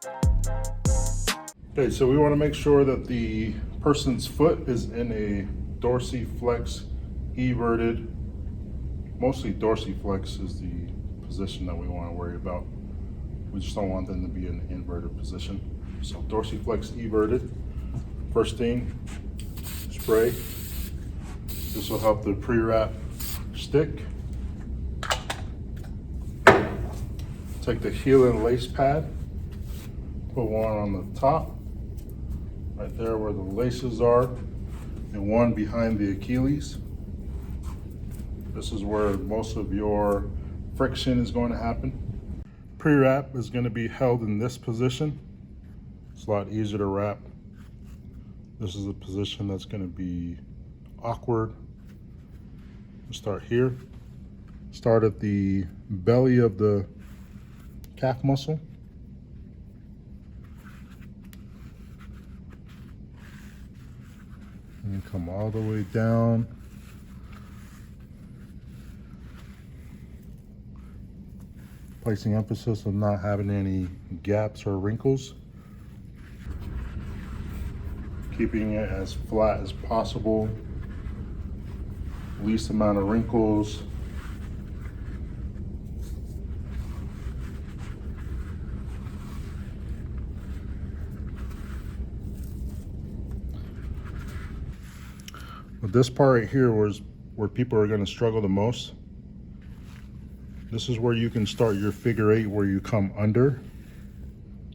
Okay, so we want to make sure that the person's foot is in a Dorsi flex everted. Mostly Dorsi flex is the position that we want to worry about. We just don't want them to be in an inverted position. So Dorsi flex everted. First thing, spray. This will help the pre-wrap stick. Take the heel and lace pad, put one on the top, right there where the laces are, and one behind the Achilles. This is where most of your friction is going to happen. Pre-wrap is going to be held in this position. It's a lot easier to wrap. This is a position that's going to be awkward. We'll start here. Start at the belly of the calf muscle. And come all the way down. Placing emphasis on not having any gaps or wrinkles. Keeping it as flat as possible. Least amount of wrinkles. But this part right here was where people are going to struggle the most. This is where you can start your figure eight, where you come under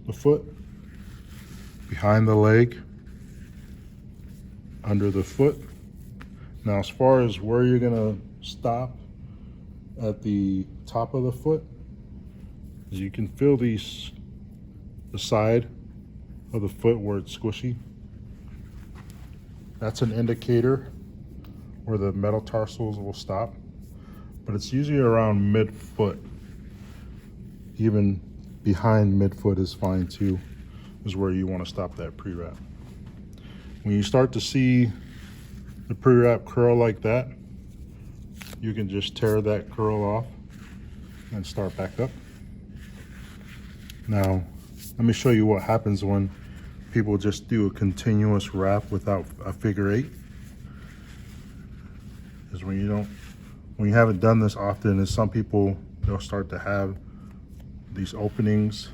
the foot, behind the leg, under the foot. Now, as far as where you're going to stop at the top of the foot, is you can feel the side of the foot where it's squishy. That's an indicator where the metatarsals will stop, but it's usually around midfoot. Even behind midfoot is fine too, is where you want to stop that pre-wrap. When you start to see the pre-wrap curl like that, you can just tear that curl off and start back up. Now, let me show you what happens when people just do a continuous wrap without a figure eight. Is when you haven't done this often, is some people, they'll start to have these openings.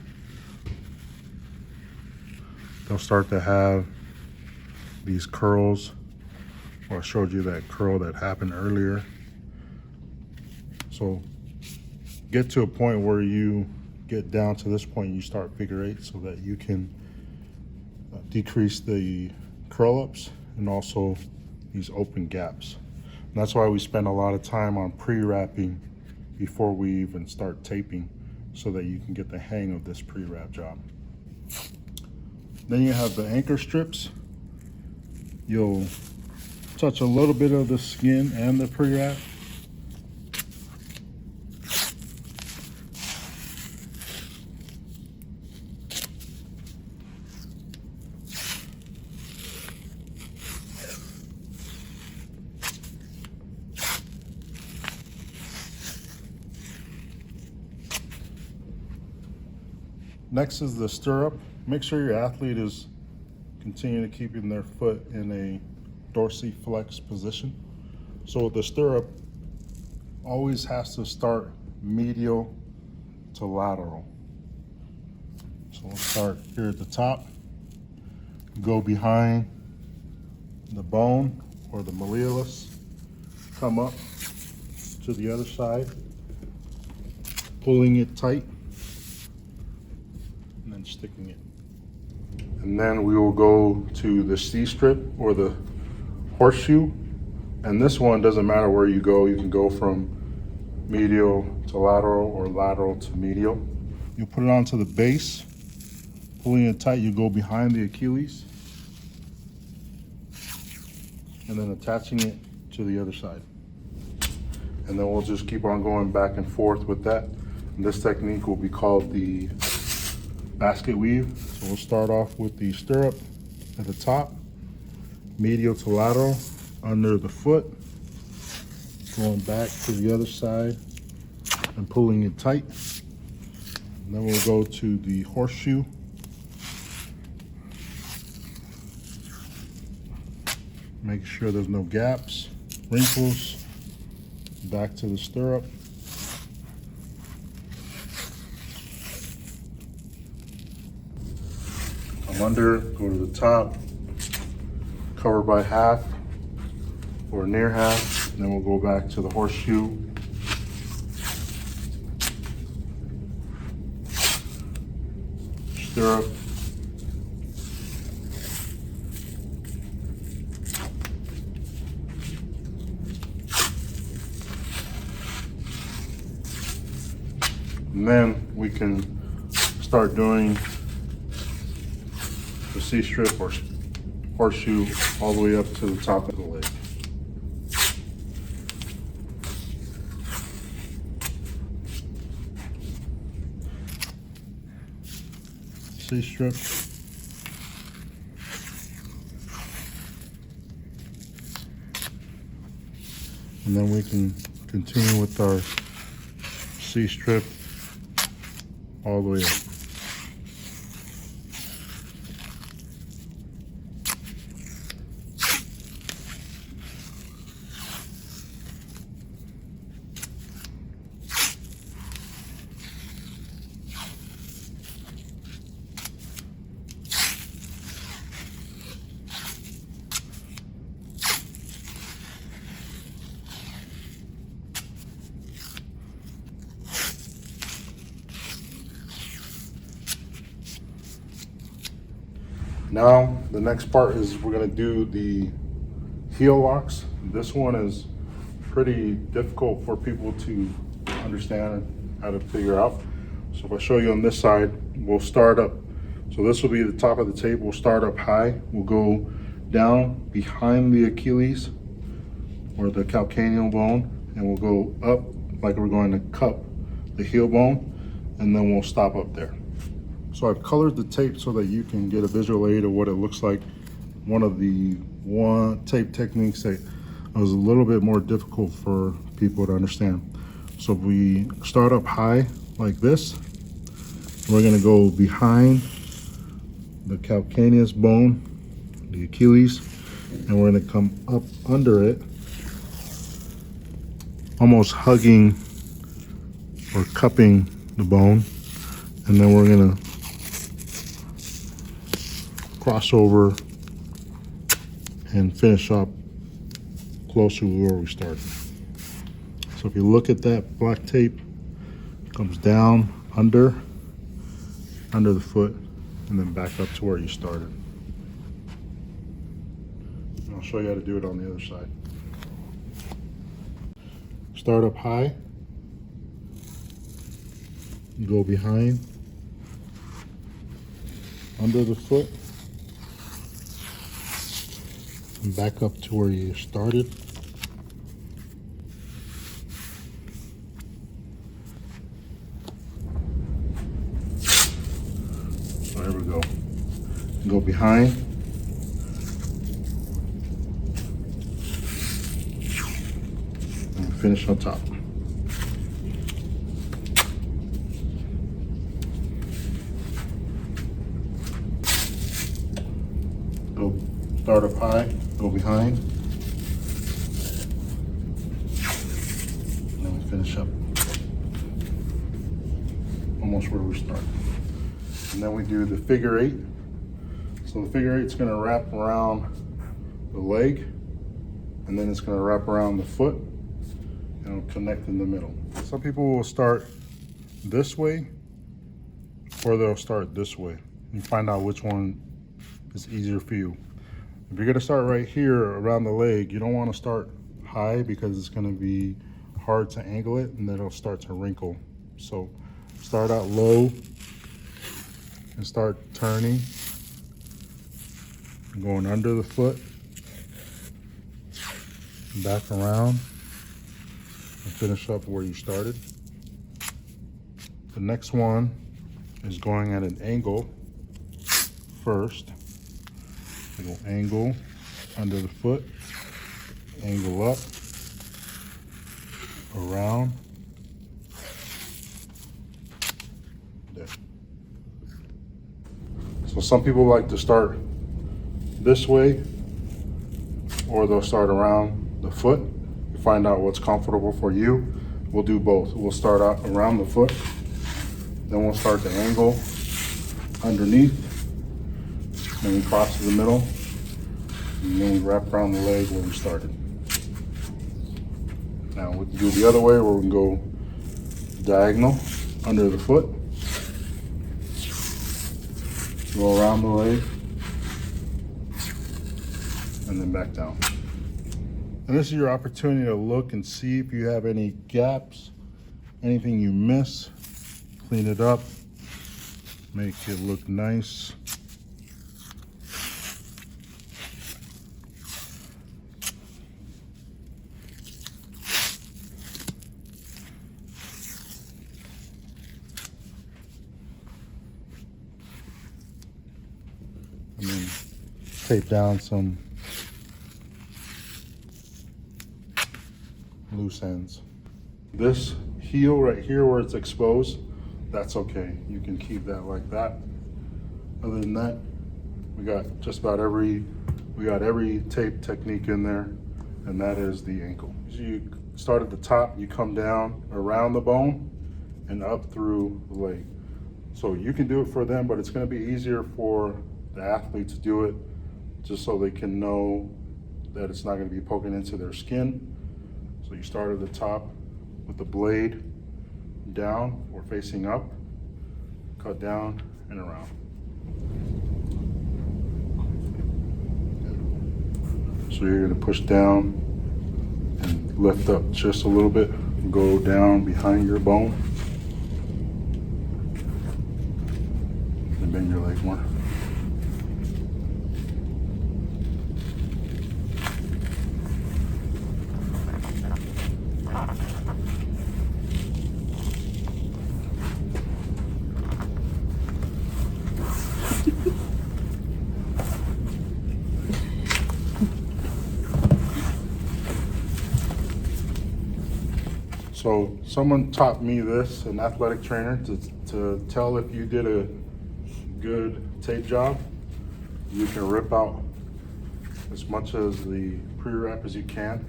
They'll start to have these curls. Well, I showed you that curl that happened earlier. So get to a point where you get down to this point, you start figure eight, so that you can decrease the curl ups and also these open gaps. And that's why we spend a lot of time on pre-wrapping before we even start taping, so that you can get the hang of this pre-wrap job. Then you have the anchor strips. You'll touch a little bit of the skin and the pre-wrap. Next is the stirrup. Make sure your athlete is continuing to keeping their foot in a Dorsi flex position. So with the stirrup, always has to start medial to lateral. So we'll start here at the top, go behind the bone or the malleolus, come up to the other side, pulling it tight, and then sticking it. And then we will go to the C-strip or the horseshoe. And this one doesn't matter where you go. You can go from medial to lateral or lateral to medial. You put it onto the base, pulling it tight, you go behind the Achilles, and then attaching it to the other side. And then we'll just keep on going back and forth with that. And this technique will be called the basket weave. So we'll start off with the stirrup at the top, medial to lateral, under the foot, going back to the other side and pulling it tight. And then we'll go to the horseshoe Make sure there's no gaps, wrinkles. Back to the stirrup. Come under, go to the top, cover by half or near half, and then we'll go back to the horseshoe. Stirrup. And then we can start doing the C-strip or horseshoe all the way up to the top of the leg. C-strip. And then we can continue with our C-strip all the way up. Now, the next part is we're gonna do the heel locks. This one is pretty difficult for people to understand how to figure out. So if I show you on this side, we'll start up. So this will be the top of the tape. We'll start up high. We'll go down behind the Achilles or the calcaneal bone, and we'll go up like we're going to cup the heel bone, and then we'll stop up there. So I've colored the tape so that you can get a visual aid of what it looks like. One of the tape techniques that was a little bit more difficult for people to understand. So if we start up high like this, we're gonna go behind the calcaneus bone, the Achilles, and we're gonna come up under it, almost hugging or cupping the bone, and then we're gonna cross over and finish up close to where we started. So if you look at that black tape, it comes down under the foot and then back up to where you started. And I'll show you how to do it on the other side. Start up high, go behind, under the foot, and back up to where you started. So here we go. Go behind. And finish on top. Go start up high, go behind, and then we finish up almost where we started. And then we do the figure eight. So the figure eight is going to wrap around the leg, and then it's going to wrap around the foot, and it'll connect in the middle. Some people will start this way, or they'll start this way. You find out which one is easier for you. If you're gonna start right here around the leg, you don't wanna start high because it's gonna be hard to angle it and then it'll start to wrinkle. So start out low and start turning, going under the foot, back around, and finish up where you started. The next one is going at an angle first. We'll angle under the foot, angle up, around, there. So some people like to start this way or they'll start around the foot. You find out what's comfortable for you. We'll do both. We'll start out around the foot, then we'll start the angle underneath, then we cross to the middle, and then we wrap around the leg where we started. Now we can do the other way where we can go diagonal under the foot, go around the leg, and then back down. And this is your opportunity to look and see if you have any gaps, anything you miss, clean it up, make it look nice. And then tape down some loose ends. This heel right here where it's exposed, that's okay. You can keep that like that. Other than that, we got just about every tape technique in there, and that is the ankle. So you start at the top, you come down around the bone and up through the leg. So you can do it for them, but it's gonna be easier for the athlete to do it just so they can know that it's not gonna be poking into their skin. So you start at the top with the blade down or facing up, cut down and around. So you're gonna push down and lift up just a little bit, go down behind your bone, and bend your leg more. So someone taught me this, an athletic trainer, to tell if you did a good tape job, you can rip out as much as the pre-wrap as you can.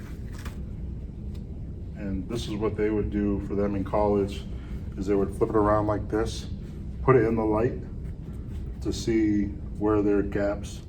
And this is what they would do for them in college, is they would flip it around like this, put it in the light to see where there are gaps